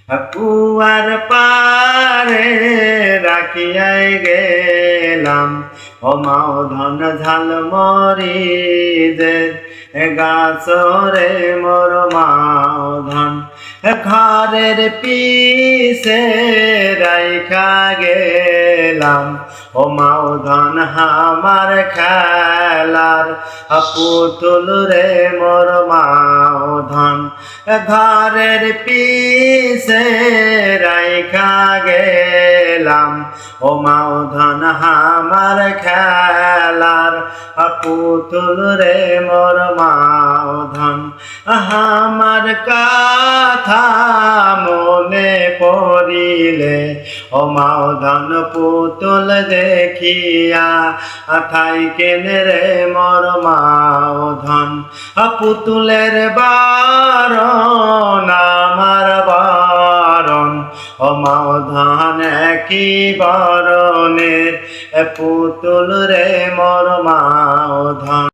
কুয়ার পারে রাখিয়াই গেলাম ও মাও ধন ঝালমরি গাছরে মোর মাও ধন ঘরের পিছে রাইখা গেলাম ও মাও ধন আমার খেলার পুতুল রে মোর মাও ধন ঘরের পিছে রাইখা গেলাম ও মাও ধন আমার খেলার পুতুল রে মোর মাও ধন আমার কথা মনে পড়িলে ও মাও ধন পুতুল দেখিয়া থাই কেনে রে মোর মাও ধন পুতুলের বারণ আমার বারণ ও মাও ধন কি বরণের পুতুল রে মোর মাও ধন।